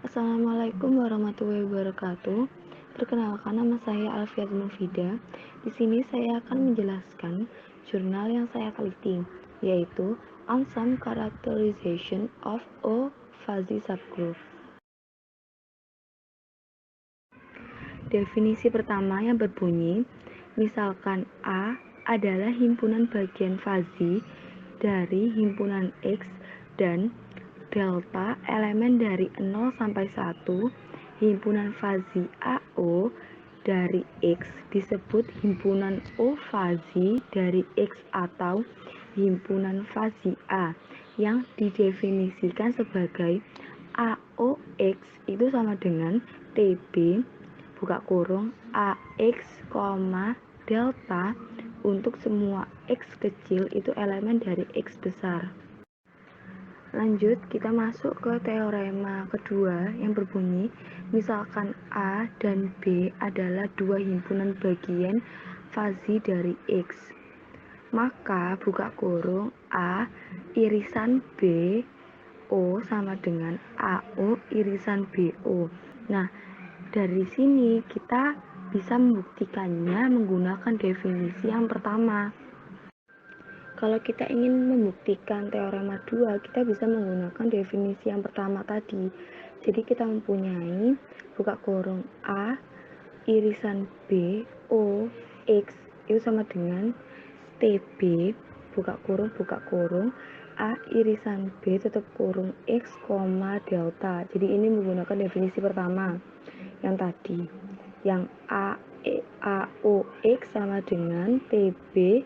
Assalamualaikum warahmatullahi wabarakatuh. Perkenalkan, nama saya Alfiat Mufida. Di sini saya akan menjelaskan jurnal yang saya teliti, yaitu On Some Characterization of a Fuzzy Subgroup. Definisi pertama yang berbunyi, misalkan A adalah himpunan bagian fuzzy dari himpunan X dan delta elemen dari 0 sampai 1, himpunan fuzzy AO dari X disebut himpunan O fuzzy dari X atau himpunan fuzzy A yang didefinisikan sebagai AOX itu sama dengan TB buka kurung AX, delta untuk semua X kecil itu elemen dari X besar. Lanjut, kita masuk ke teorema kedua yang berbunyi, misalkan A dan B adalah dua himpunan bagian fuzzy dari X, maka buka kurung A irisan B O sama dengan AO irisan BO. Nah, dari sini kita bisa membuktikannya menggunakan definisi yang pertama. Kalau kita ingin membuktikan teorema 2, kita bisa menggunakan definisi yang pertama tadi. Jadi kita mempunyai buka kurung A irisan B O X itu sama dengan TB buka kurung A irisan B tutup kurung X, delta. Jadi ini menggunakan definisi pertama yang tadi. Yang AOX sama dengan TB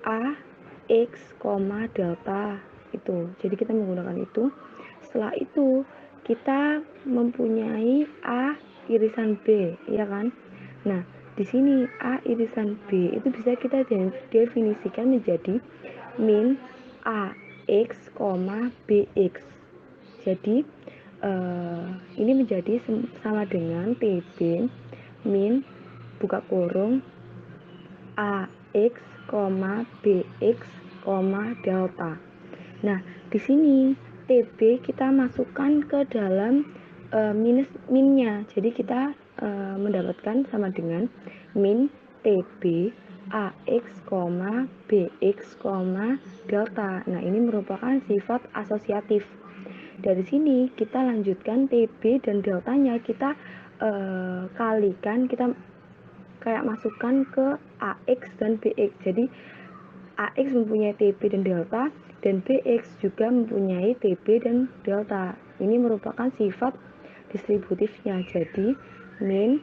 A X, delta itu. Jadi kita menggunakan itu. Setelah itu kita mempunyai A irisan B, ya kan? Nah, di sini A irisan B itu bisa kita definisikan menjadi min AX, BX. Jadi ini menjadi sama dengan TB min buka kurung AX, BX, delta. Nah, di sini TB kita masukkan ke dalam minnya. Jadi kita mendapatkan sama dengan min TB AX, BX, delta. Nah, ini merupakan sifat asosiatif. Dari sini kita lanjutkan TB dan deltanya kita kalikan, kita kayak masukkan ke AX dan BX. Jadi AX mempunyai TB dan delta dan BX juga mempunyai TB dan delta. Ini merupakan sifat distributifnya. Jadi min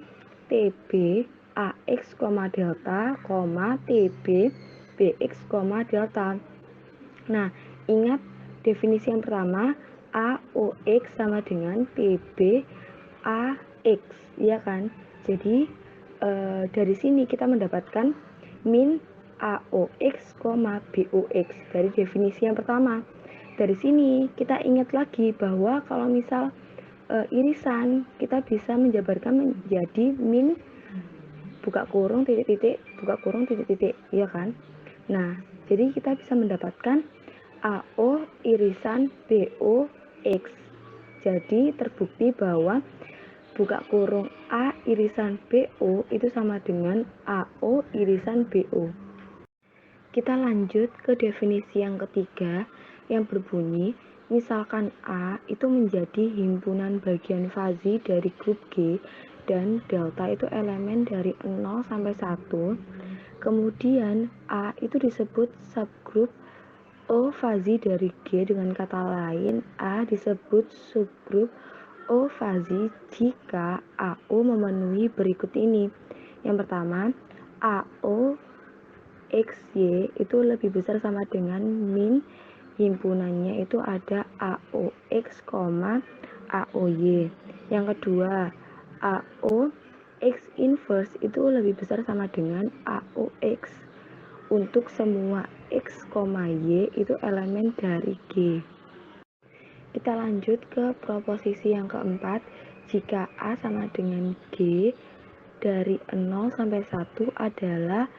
TB AX, delta, TB BX, delta. Nah, ingat definisi yang pertama, AOX sama dengan TB AX, ya kan? Jadi dari sini kita mendapatkan min AOX, BOX dari definisi yang pertama. Dari sini kita ingat lagi bahwa kalau misal irisan kita bisa menjabarkan menjadi min buka kurung titik-titik buka kurung titik-titik, ya kan? Nah, jadi kita bisa mendapatkan AO irisan BOX. Jadi terbukti bahwa buka kurung A irisan BO itu sama dengan AO irisan BO. Kita lanjut ke definisi yang ketiga yang berbunyi, misalkan A itu menjadi himpunan bagian fuzzy dari grup G dan delta itu elemen dari 0 sampai 1. Kemudian A itu disebut subgrup O fuzzy dari G, dengan kata lain A disebut subgrup O fuzzy jika AO memenuhi berikut ini. Yang pertama, AO XY itu lebih besar sama dengan min himpunannya itu ada AOX, AOY. Yang kedua, AO X inverse itu lebih besar sama dengan AOX untuk semua X, Y itu elemen dari G. Kita lanjut ke proposisi yang keempat, jika A sama dengan G dari 0 sampai 1 adalah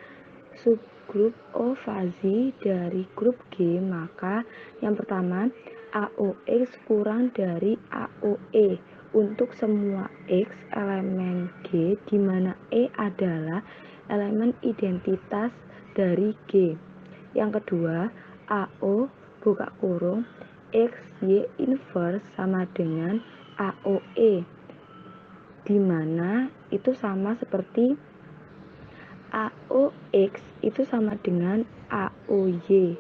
subgrup O fuzzy dari grup G, maka yang pertama AOX kurang dari AOE untuk semua X elemen G di mana E adalah elemen identitas dari G. Yang kedua, AO buka kurung X Y inverse sama dengan AOE, di mana itu sama seperti AOX itu sama dengan AOY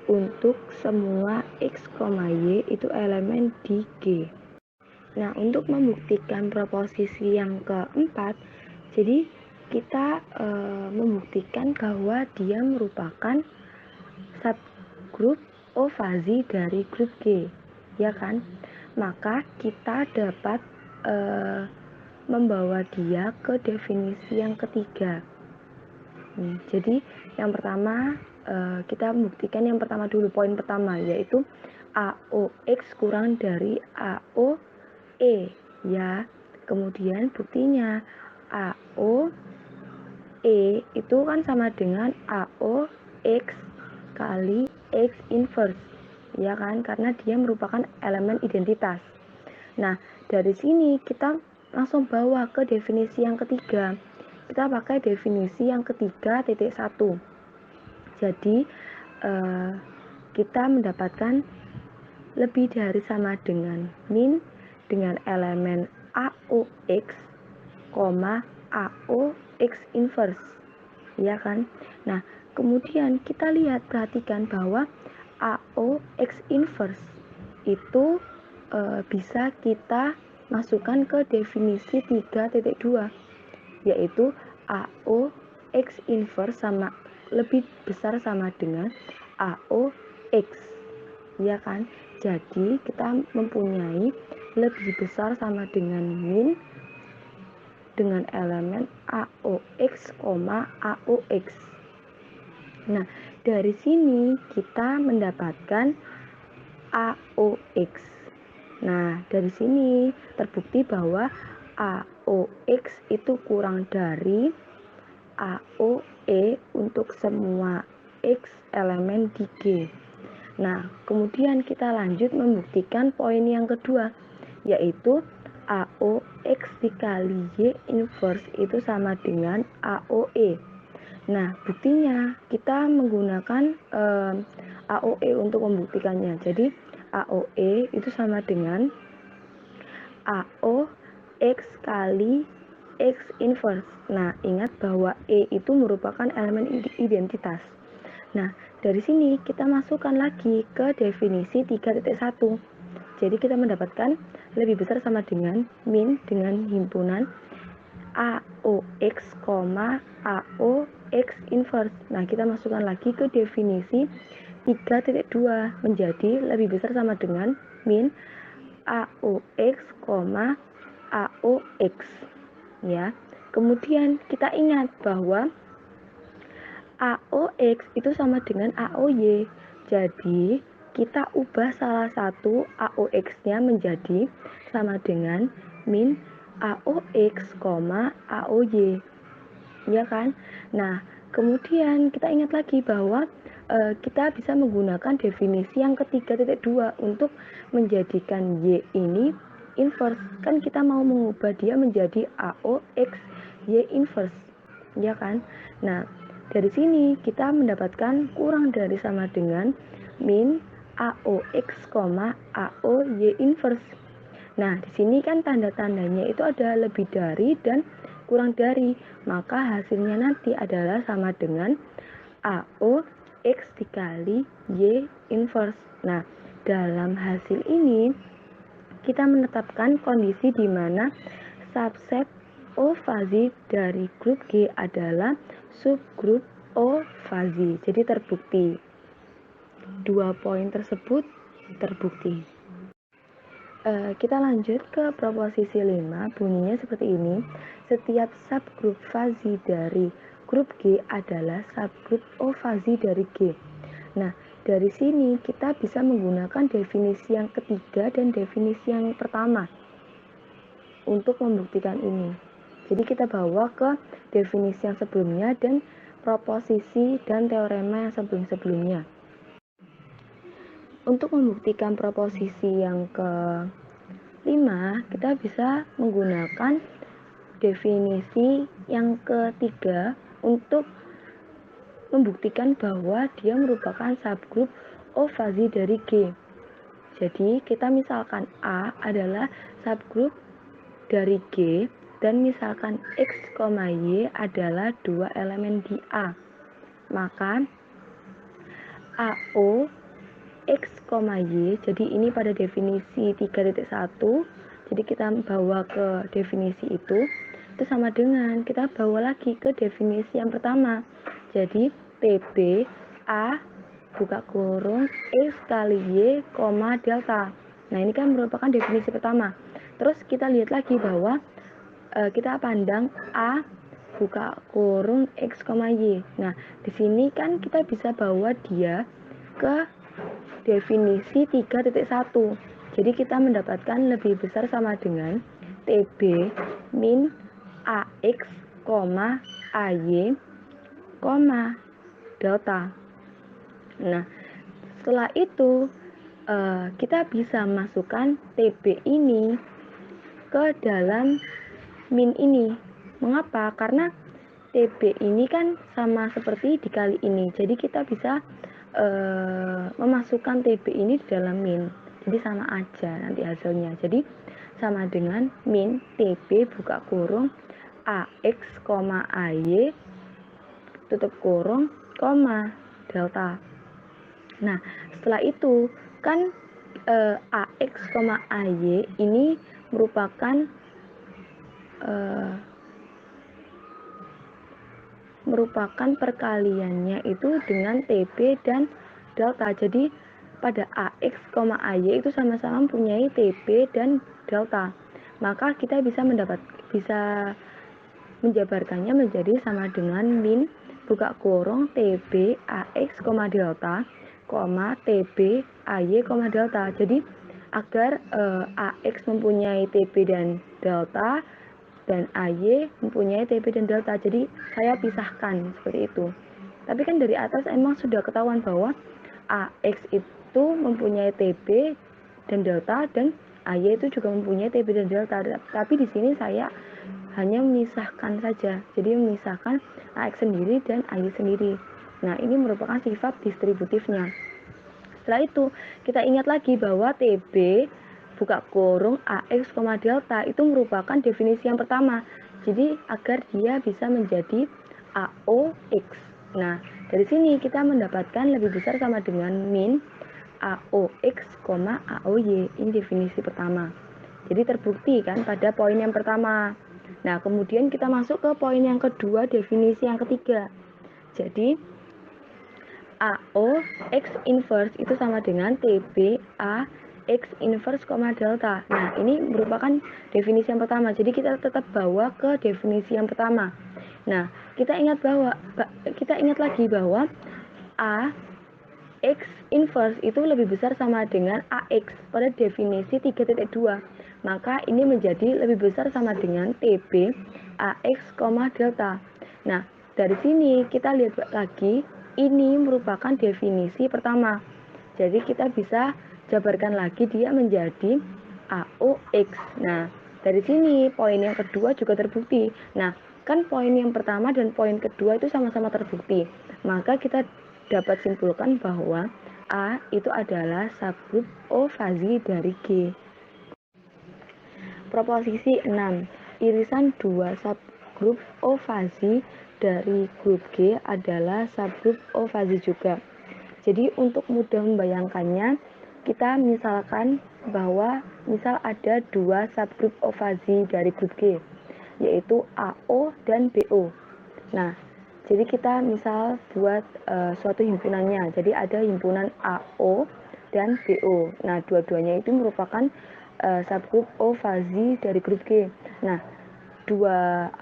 untuk semua X, Y itu elemen di G. Nah, untuk membuktikan proposisi yang keempat, jadi kita membuktikan bahwa dia merupakan subgrup O fazi dari grup G, ya kan? Maka kita dapat membawa dia ke definisi yang ketiga. Jadi yang pertama kita membuktikan yang pertama dulu, poin pertama yaitu AOX kurang dari AOE, ya. Kemudian buktinya AOE itu kan sama dengan AOX kali X inverse, ya kan, karena dia merupakan elemen identitas. Nah, dari sini kita langsung bawa ke definisi yang ketiga. Kita pakai definisi yang ketiga titik 1. Jadi kita mendapatkan lebih dari sama dengan min dengan elemen AOX, AOX inverse, ya kan? Nah, kemudian kita lihat, perhatikan bahwa AOX inverse itu bisa kita masukkan ke definisi 3.2, yaitu AOX inverse sama lebih besar sama dengan AOX, ya kan? Jadi kita mempunyai lebih besar sama dengan min dengan elemen AOX, AOX. Nah, dari sini kita mendapatkan AOX. Nah, dari sini terbukti bahwa AOX itu kurang dari AOE untuk semua X elemen di G. Nah, kemudian kita lanjut membuktikan poin yang kedua, yaitu AOX dikali Y inverse itu sama dengan AOE. Nah, buktinya kita menggunakan AOE untuk membuktikannya. Jadi AOE itu sama dengan AOX kali X inverse. Nah, ingat bahwa E itu merupakan elemen identitas. Nah, dari sini kita masukkan lagi ke definisi 3.1. Jadi kita mendapatkan lebih besar sama dengan min dengan himpunan AOX, AOX inverse. Nah, kita masukkan lagi ke definisi 3.2 menjadi lebih besar sama dengan min AOX, AOX, ya. Kemudian kita ingat bahwa AOX itu sama dengan AOY. Jadi kita ubah salah satu AOX-nya menjadi sama dengan min AOX, AOY, ya kan? Nah, kemudian kita ingat lagi bahwa kita bisa menggunakan definisi yang ketiga titik 2 untuk menjadikan Y ini inverse. Kan kita mau mengubah dia menjadi AOX Y inverse, ya kan? Nah, dari sini kita mendapatkan kurang dari sama dengan min AOX, AOY inverse. Nah, di sini kan tanda-tandanya itu ada lebih dari dan kurang dari, maka hasilnya nanti adalah sama dengan AOX dikali Y inverse. Nah, dalam hasil ini kita menetapkan kondisi di mana subset O fazi dari grup G adalah subgrup O fazi. Jadi terbukti. Dua poin tersebut terbukti. Kita lanjut ke proposisi 5, bunyinya seperti ini. Setiap subgrup fazi dari grup G adalah subgrup O fazi dari G. Nah, dari sini kita bisa menggunakan definisi yang ketiga dan definisi yang pertama untuk membuktikan ini. Jadi kita bawa ke definisi yang sebelumnya dan proposisi dan teorema yang 5, kita bisa menggunakan definisi yang ketiga untuk membuktikan bahwa dia merupakan subgrup O fazi dari G. Jadi kita misalkan A adalah subgrup dari G dan misalkan X, Y adalah dua elemen di A. Maka AO X, Y, jadi ini pada definisi 3.1, jadi kita bawa ke definisi itu sama dengan kita bawa lagi ke definisi yang pertama. Jadi TB A buka kurung X kali Y, delta. Nah ini kan merupakan definisi pertama. Terus kita lihat lagi bahwa kita pandang A buka kurung X, Y. Nah di sini kan kita bisa bawa dia ke definisi 3.1. Jadi kita mendapatkan lebih besar sama dengan TB min AX, AY, delta. Nah, setelah itu kita bisa masukkan TB ini ke dalam min ini. Mengapa? Karena TB ini kan sama seperti dikali ini. Jadi kita bisa memasukkan TB ini di dalam min, jadi sama aja nanti hasilnya. Jadi sama dengan min TB buka kurung AX, AY tutup kurung, delta. Nah setelah itu kan AX, AY ini merupakan perkaliannya itu dengan TB dan delta. Jadi pada AX, AY itu sama-sama mempunyai TB dan delta. Maka kita bisa menjabarkannya menjadi sama dengan min buka kurung TB AX, delta, TB AY, delta. Jadi agar AX mempunyai TB dan delta dan AY mempunyai TB dan delta. Jadi saya pisahkan seperti itu. Tapi kan dari atas emang sudah ketahuan bahwa AX itu mempunyai TB dan delta dan AY itu juga mempunyai TB dan delta. Tapi di sini saya hanya memisahkan saja. Jadi memisahkan AX sendiri dan AY sendiri. Nah, ini merupakan sifat distributifnya. Setelah itu, kita ingat lagi bahwa TB buka kurung AX, delta itu merupakan definisi yang pertama. Jadi agar dia bisa menjadi AOX. Nah, dari sini kita mendapatkan lebih besar sama dengan min AOX, AOY. Ini definisi pertama. Jadi terbukti kan pada poin yang pertama. Nah, kemudian kita masuk ke poin yang kedua, definisi yang ketiga. Jadi AO X inverse itu sama dengan TB A X inverse, delta. Nah, ini merupakan definisi yang pertama. Jadi kita tetap bawa ke definisi yang pertama. Nah, kita ingat lagi bahwa A X inverse itu lebih besar sama dengan AX pada definisi 3.2. Maka ini menjadi lebih besar sama dengan TB AX, delta. Nah, dari sini kita lihat lagi, ini merupakan definisi pertama. Jadi kita bisa jabarkan lagi dia menjadi AOX. Nah, dari sini poin yang kedua juga terbukti. Nah, kan poin yang pertama dan poin kedua itu sama-sama terbukti. Maka kita dapat simpulkan bahwa A itu adalah subgrup O fazi dari G. Proposisi 6. Irisan dua subgrup O fazi dari grup G adalah subgrup O fazi juga. Jadi untuk mudah membayangkannya, kita misalkan bahwa misal ada dua subgrup O fazi dari grup G, yaitu AO dan BO. Nah, jadi kita misal buat suatu himpunannya. Jadi ada himpunan AO dan BO. Nah, dua-duanya itu merupakan subgrup O fazi dari grup G. Nah, dua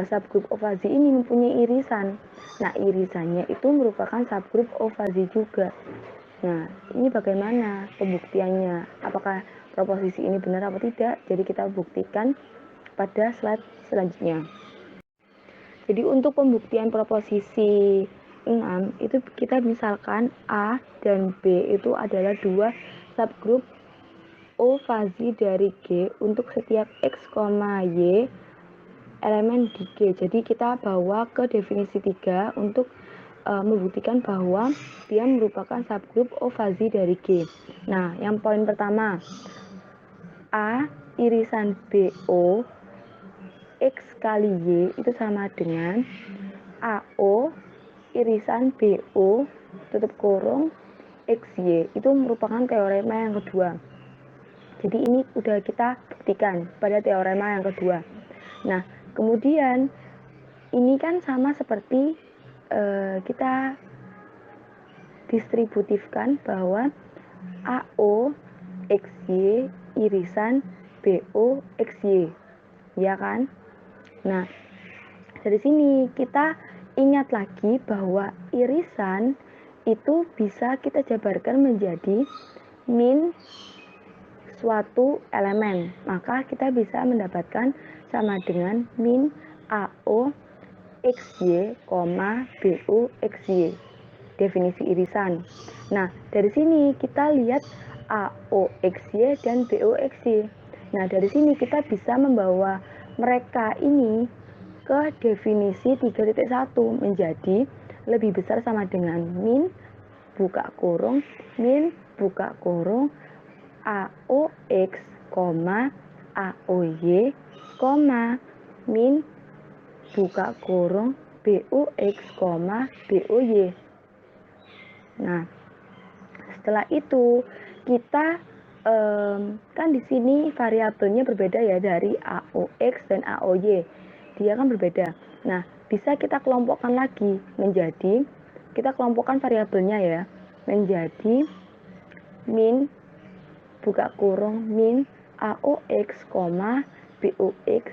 subgrup O fazi ini mempunyai irisan. Nah, irisannya itu merupakan subgrup O fazi juga. Nah, ini bagaimana pembuktiannya? Apakah proposisi ini benar atau tidak? Jadi kita buktikan pada slide selanjutnya. Jadi untuk pembuktian proposisi 6 itu kita misalkan A dan B itu adalah dua subgrup O fazi dari G untuk setiap X, Y elemen di G. Jadi kita bawa ke definisi 3 untuk membuktikan bahwa dia merupakan subgrup O fazi dari G. Nah, yang poin pertama, A irisan BO X kali Y itu sama dengan AO irisan BO tutup kurung XY. Itu merupakan teorema yang kedua. Jadi ini udah kita buktikan pada teorema yang kedua. Nah, kemudian ini kan sama seperti kita distributifkan bahwa AO XY irisan BO XY, ya kan? Nah, dari sini kita ingat lagi bahwa irisan itu bisa kita jabarkan menjadi min suatu elemen. Maka kita bisa mendapatkan sama dengan min AO XY, BO XY. Definisi irisan. Nah, dari sini kita lihat AO XY dan BO XY. Nah, dari sini kita bisa membawa mereka ini ke definisi 3.1 menjadi lebih besar sama dengan min buka kurung min buka kurung AOX, AOY, min buka kurung BOX, BOY. Nah, setelah itu kita kan di sini variabelnya berbeda ya dari AOX dan AOY. Dia kan berbeda. Nah, bisa kita kelompokkan lagi menjadi, kita kelompokkan variabelnya ya, menjadi min buka kurung min AOX, BOX,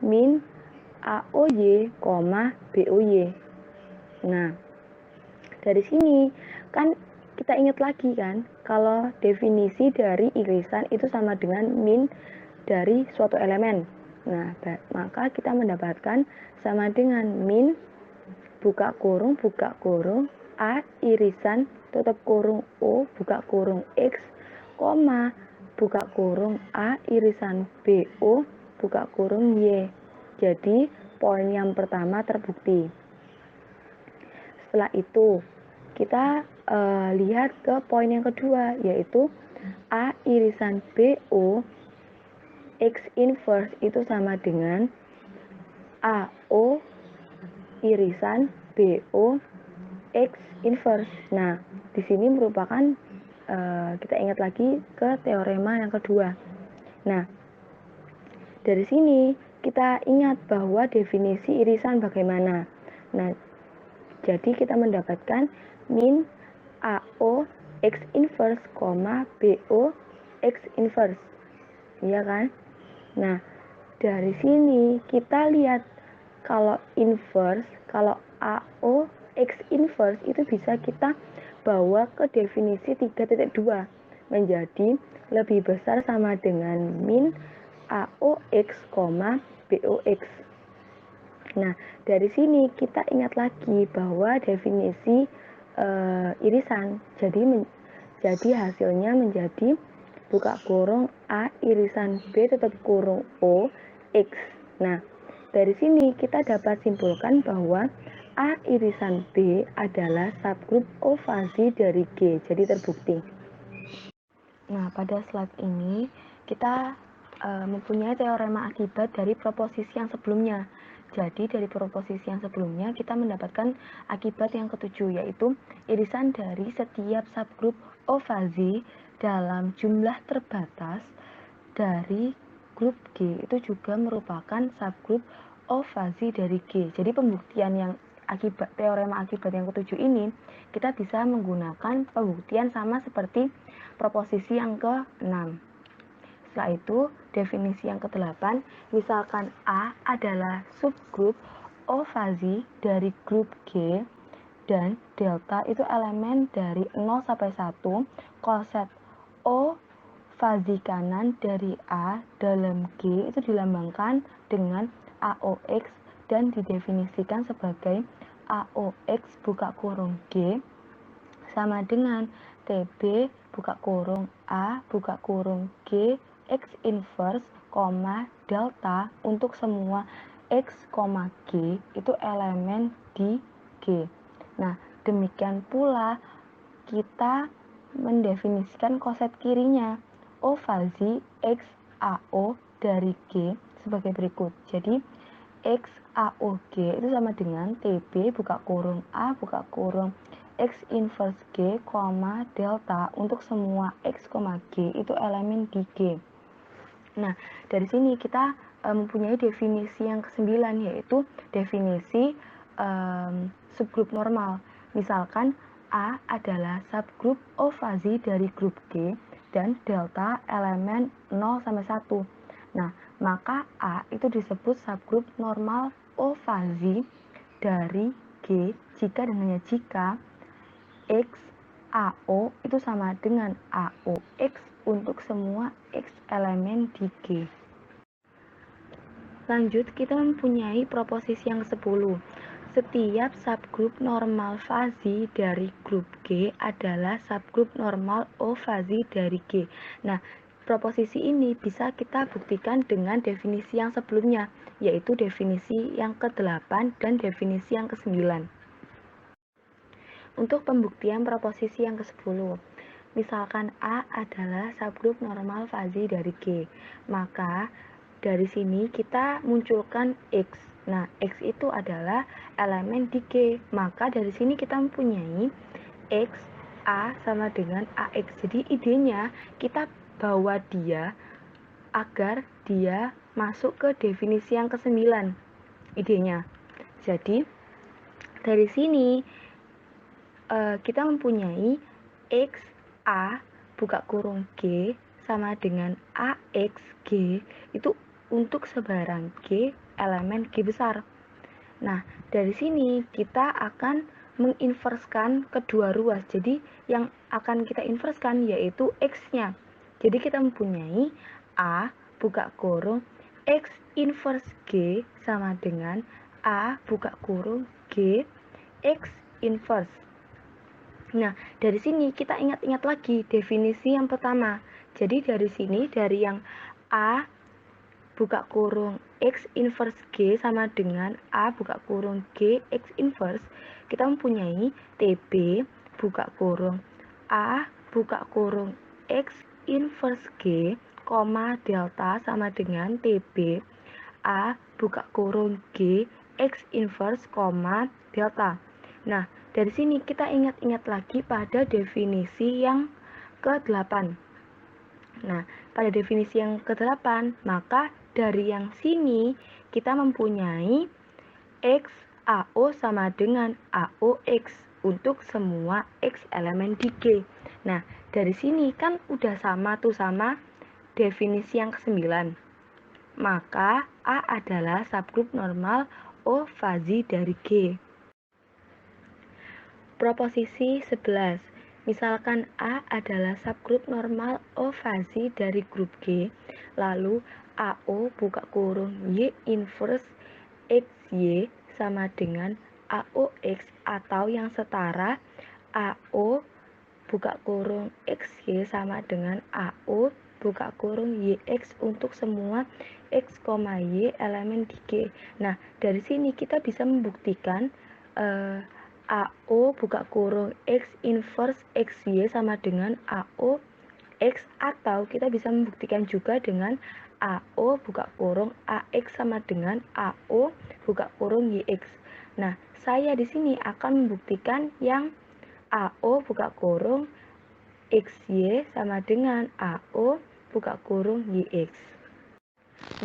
min AOY, BOY. Nah, dari sini kan kita ingat lagi kan kalau definisi dari irisan itu sama dengan min dari suatu elemen. Nah, maka kita mendapatkan sama dengan min buka kurung A irisan tutup kurung O buka kurung X, buka kurung A irisan BO buka kurung Y. Jadi poin yang pertama terbukti. Setelah itu kita lihat ke poin yang kedua, yaitu A irisan BO X inverse itu sama dengan AO irisan BO X inverse. Nah, di sini merupakan kita ingat lagi ke teorema yang kedua. Nah, dari sini kita ingat bahwa definisi irisan bagaimana. Nah, jadi kita mendapatkan min AO X inverse, BO X inverse. Iya kan? Nah, dari sini kita lihat kalau inverse, kalau AO X inverse itu bisa kita bawa ke definisi 3.2 menjadi lebih besar sama dengan min AOX, BOX. Nah, dari sini kita ingat lagi bahwa definisi irisan. Jadi hasilnya menjadi buka kurung A irisan B tutup kurung O X. Nah, dari sini kita dapat simpulkan bahwa A irisan B adalah subgrup O fazi dari G. Jadi terbukti. Nah, pada slide ini kita mempunyai teorema akibat dari proposisi yang sebelumnya. Jadi dari proposisi yang sebelumnya kita mendapatkan akibat yang ketujuh, yaitu irisan dari setiap subgrup O fazi dalam jumlah terbatas dari grup G itu juga merupakan subgrup O fazi dari G. Jadi pembuktian yang teorema akibat yang ketujuh ini kita bisa menggunakan pembuktian sama seperti proposisi yang ke-6. Setelah itu, definisi yang ke-8, misalkan A adalah subgrup O fazi dari grup G dan delta itu elemen dari 0 sampai 1, koset O fazi kanan dari A dalam G itu dilambangkan dengan AOX dan didefinisikan sebagai AOX buka kurung G sama dengan TB buka kurung A buka kurung G X inverse, delta untuk semua X, G itu elemen di G. Nah, demikian pula kita mendefinisikan koset kirinya. O fazi X AO dari G sebagai berikut. Jadi, X AOG itu sama dengan TB buka kurung A buka kurung X inverse G, delta untuk semua X, G itu elemen di G. Nah, dari sini kita mempunyai definisi yang ke-9, yaitu definisi subgrup normal. Misalkan A adalah subgrup O fazi dari grup G dan delta elemen 0 sampai 1. Nah, maka A itu disebut subgrup normal O fazi dari G jika dan hanya jika X AO itu sama dengan AOX untuk semua X elemen di G. Lanjut, kita mempunyai proposisi yang ke-10. Setiap subgrup normal fazi dari grup G adalah subgrup normal O fazi dari G. Nah, proposisi ini bisa kita buktikan dengan definisi yang sebelumnya, yaitu definisi yang ke-8 dan definisi yang ke-9. Untuk pembuktian proposisi yang ke-10, misalkan A adalah subgrup normal fazi dari G, maka dari sini kita munculkan X. Nah, X itu adalah elemen di G, maka dari sini kita mempunyai X A sama dengan AX. Jadi idenya kita bawa dia agar dia masuk ke definisi yang ke-9 idenya. Jadi dari sini kita mempunyai X A buka kurung G sama dengan AX G itu untuk sebarang G elemen G besar. Nah, dari sini kita akan menginverskan kedua ruas. Jadi yang akan kita inverskan yaitu X-nya. Jadi kita mempunyai A buka kurung X inverse G sama dengan A buka kurung G X inverse. Nah, dari sini kita ingat-ingat lagi definisi yang pertama. Jadi dari sini, dari yang A buka kurung X inverse G sama dengan A buka kurung G X inverse, kita mempunyai TB buka kurung A buka kurung X inverse G, delta sama dengan TB A buka kurung G X inverse, delta. Nah, dari sini kita ingat-ingat lagi pada definisi yang ke-8. Nah, pada definisi yang ke-8, maka dari yang sini kita mempunyai X AO sama dengan AOX untuk semua X elemen di G. Nah, dari sini kan udah sama tuh sama definisi yang ke-9. Maka A adalah subgrup normal O fazi dari G. Proposisi 11. Misalkan A adalah subgrup normal O fazi dari grup G, lalu AO buka kurung Y inverse XY sama dengan AOX atau yang setara AO buka kurung XY sama dengan AO buka kurung YX untuk semua X, Y elemen di G. Nah, dari sini kita bisa membuktikan AO buka kurung X inverse XY sama dengan AO X, atau kita bisa membuktikan juga dengan AO buka kurung AX sama dengan AO buka kurung YX. Nah, saya di sini akan membuktikan yang AO buka kurung XY sama dengan AO buka kurung YX.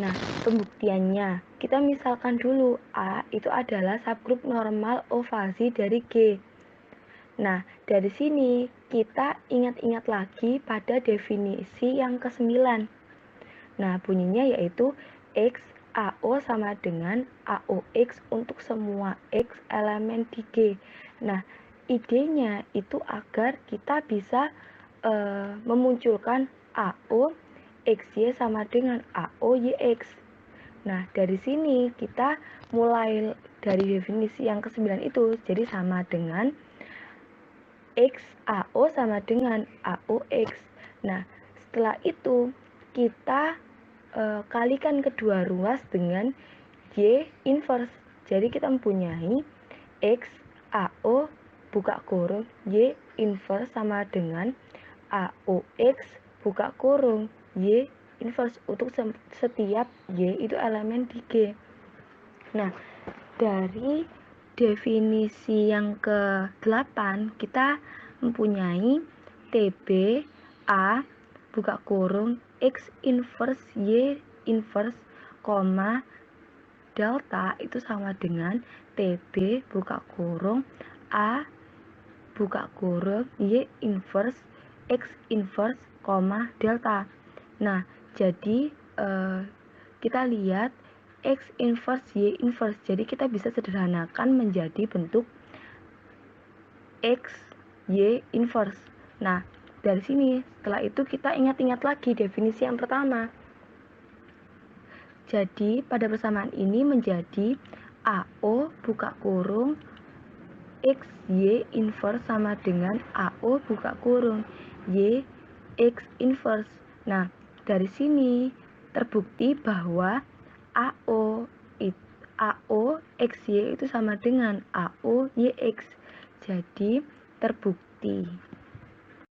Nah, pembuktiannya, kita misalkan dulu A itu adalah subgrup normal O fazi dari G. Nah, dari sini kita ingat-ingat lagi pada definisi yang ke-9. Nah, bunyinya yaitu X AO sama dengan AOX untuk semua X elemen di G. Nah, idenya itu agar kita bisa memunculkan AO XY sama dengan AO YX. Nah, dari sini kita mulai dari definisi yang ke-9 itu, jadi sama dengan X AO sama dengan AOX. Nah, setelah itu kita kalikan kedua ruas dengan Y inverse. Jadi kita mempunyai X AO buka kurung Y inverse sama dengan AOX buka kurung Y inverse untuk setiap Y itu elemen di G. Nah, dari definisi yang ke-8 kita mempunyai TB A buka kurung X inverse Y inverse, delta itu sama dengan TB buka kurung A buka kurung Y inverse X inverse, delta. Nah, jadi kita lihat X inverse Y inverse. Jadi kita bisa sederhanakan menjadi bentuk X Y inverse. Nah, dari sini setelah itu kita ingat-ingat lagi definisi yang pertama. Jadi pada persamaan ini menjadi AO buka kurung X Y inverse sama dengan AO buka kurung Y X inverse. Nah, dari sini terbukti bahwa AO XY itu sama dengan AO YX. Jadi terbukti.